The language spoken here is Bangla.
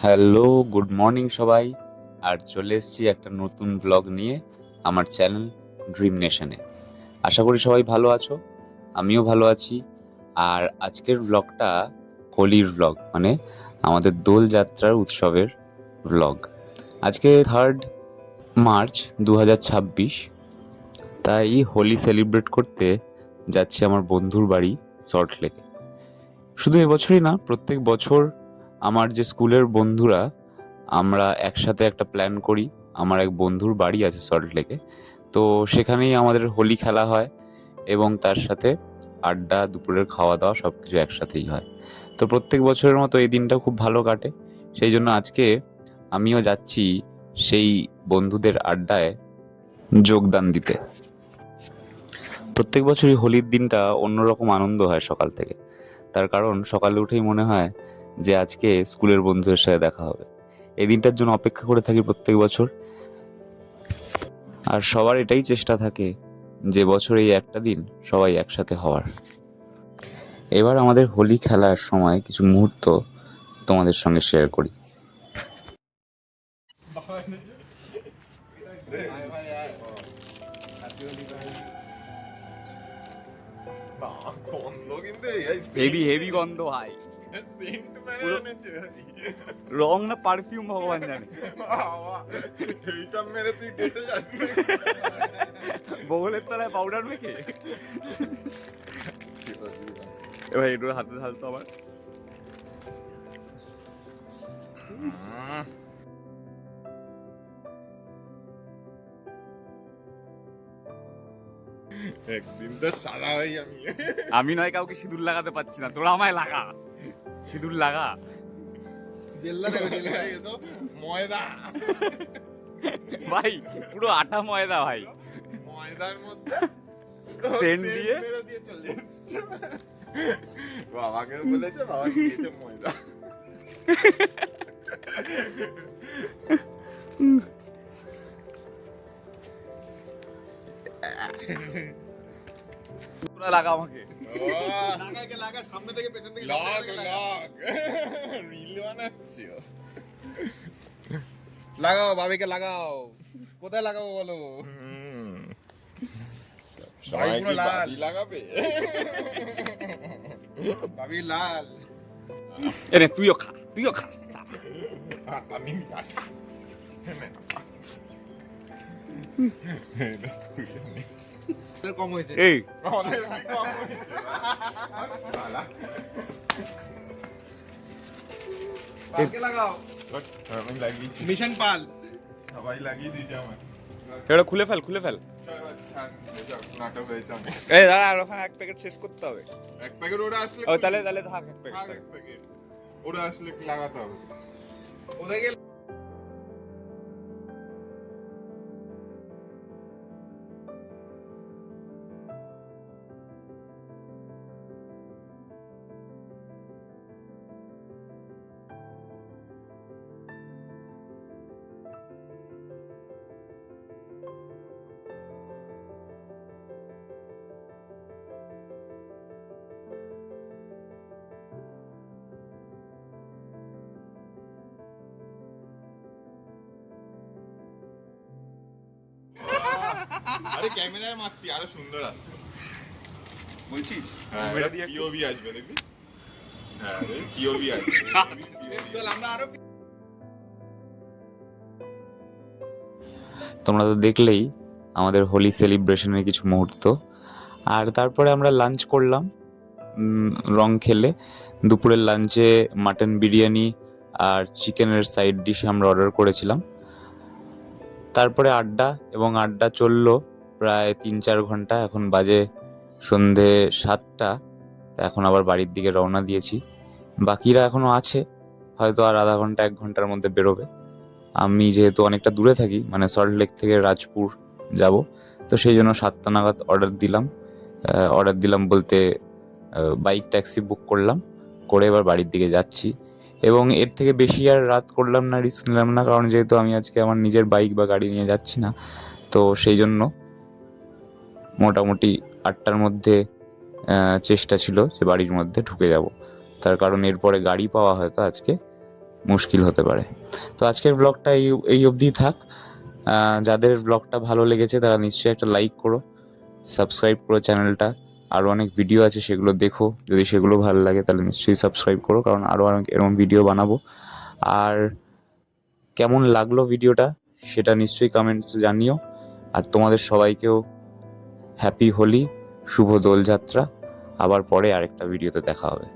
হ্যালো, গুড মর্নিং সবাই। আর চলে এসেছি একটা নতুন ভ্লগ নিয়ে আমার চ্যানেল ড্রিম নেশনে। আশা করি সবাই ভালো আছো, আমিও ভালো আছি। আর আজকের ভ্লগটা হোলির ভ্লগ, মানে আমাদের দোলযাত্রার উৎসবের ভ্লগ। আজকে 3rd মার্চ 2026, তাই হোলি সেলিব্রেট করতে যাচ্ছি আমার বন্ধুর বাড়ি সল্টলেকে। শুধু এবছরই না, প্রত্যেক বছর আমার যে স্কুলের বন্ধুরা আমরা একসাথে একটা প্ল্যান করি। আমার এক বন্ধুর বাড়ি আছে সল্টলেকে, তো সেখানেই আমাদের হোলি খেলা হয় এবং তার সাথে আড্ডা, দুপুরের খাওয়া দাওয়া সবকিছু একসাথেই হয়। তো প্রত্যেক বছরের মতো এই দিনটা খুব ভালো কাটে। সেই জন্য আজকে আমিও যাচ্ছি সেই বন্ধুদের আড্ডায় যোগদান দিতে। প্রত্যেক বছরই হোলির দিনটা অন্যরকম আনন্দ হয় সকাল থেকে। তার কারণ সকালে উঠেই মনে হয় যে আজকে স্কুলের বন্ধুদের সাথে দেখা হবে। এই দিনটার জন্য অপেক্ষা করে থাকি প্রত্যেক বছর। আর সবার এটাই চেষ্টা থাকে যে বছরে এই একটা দিন সবাই একসাথে হওয়ার। এবার আমাদের হোলি খেলার সময় কিছু মুহূর্ত তোমাদের সঙ্গে শেয়ার করি। গন্ধ কিন্তু হেভি হেভি গন্ধ ভাই, সেন্ট মেরে পুরো এনেছে রং না পারফিউম ভগবান জানে। বাবা, এইটা মেরে তুই ডেটে যাস না। বগলের তলায় পাউডার মেখে এবার একটু হাতে ঢালতো আবার। একদিন তো সাদা হয়ে আমি আমি নয় কাউকে সিঁদুর লাগাতে পারছি না, তোরা আমায় লাগা, সিঁদুর লাগা। জেল্লা দেখো জেল্লা তো ময়দা ভাই পুরো আটা ময়দা ভাই, ময়দার মধ্যে সেন্ট দিয়ে মেরে দিয়ে চলে এসছে। বাবাকে বলেছে, বাবা দিয়েছে ময়দা। তোরা লাগা আমাকে। লাগাকে লাগা, সামনে থেকে পেছন থেকে লগ লগ রিল বানাচ্ছি। লাগাও বাবিকে লাগাও, কোথায় লাগাবো বলো? ভাই পুরো লাল লাগাবে, বাবি লাল। এনে তুইও খা, তুইও খা। আমি কম হয়েছে, এই অনেক কম হয়েছে। পালকে লাগাও, আমি লাগিয়েছি। মিশন পাল সবাই লাগিয়ে দিয়েছে আমার। এটা খুলে ফেল, খুলে ফেল। নাটক হয়েছে অনেক। এই দাঁড়া, আর ওখানে এক প্যাকেট শেষ করতে হবে। এক প্যাকেট ওরা আসলে, ও তাহলে তাহলে থাক এক থাক প্যাকেট। এক প্যাকেট ওরা আসলে লাগাতে হবে। ওদের গেলে আরে ক্যামেরায় মারতি আরো সুন্দর আসছে বলছিস হ্যাঁ, মেরে দিয়ে পিওভি আসবে দেখবি। হ্যাঁ পিওভি আসবে। চল আমরা আরো তোমরা তো দেখলেই আমাদের হোলি সেলিব্রেশনের কিছু মুহূর্ত। আর তারপরে আমরা লাঞ্চ করলাম রং খেলে। দুপুরের লাঞ্চে মাটন বিরিয়ানি আর চিকেনের সাইড ডিশ আমরা অর্ডার করেছিলাম। তারপরে আড্ডা, এবং আড্ডা চললো প্রায় 3-4 ঘন্টা। এখন বাজে সন্ধে 7টা। তা এখন আবার বাড়ির দিকে রওনা দিয়েছি। বাকিরা এখনো আছে, হয়তো আর আধা ঘন্টা 1 ঘন্টার মধ্যে বেরোবে। আমি যেহেতু অনেকটা দূরে থাকি, মানে সল্টলেক থেকে রাজপুর যাব, তো সেই জন্য 7টা নাগাদ অর্ডার দিলাম বলতে বাইক ট্যাক্সি বুক করলাম, করে এবার বাড়ির দিকে যাচ্ছি। এবং এর থেকে বেশি আর রাত করলাম না, রিস্ক নিলাম না, কারণ যেহেতু আমি আজকে আমার নিজের বাইক বা গাড়ি নিয়ে যাচ্ছি না, তো সেই জন্য মোটামুটি 8টার মধ্যে চেষ্টা ছিল যে বাড়ির মধ্যে ঢুকে যাব। তার কারণ এরপরে গাড়ি পাওয়া হয়তো আজকে মুশকিল হতে পারে। তো আজকের ব্লগটা এই অবধিই থাক। যাদের ব্লগটা ভালো লেগেছে তারা নিশ্চয়ই একটা লাইক করো, সাবস্ক্রাইব করো চ্যানেলটা। আরও অনেক ভিডিও আছে, সেগুলো দেখো। যদি সেগুলো ভালো লাগে তাহলে নিশ্চয়ই সাবস্ক্রাইব করো, কারণ আরও অনেক এরকম ভিডিও বানাবো। আর কেমন লাগলো ভিডিওটা সেটা নিশ্চয়ই কমেন্টসে জানিও। আর তোমাদের সবাইকেও হ্যাপি হোলি, শুভ দোলযাত্রা। আবার পরে আরেকটা ভিডিওতে দেখা হবে।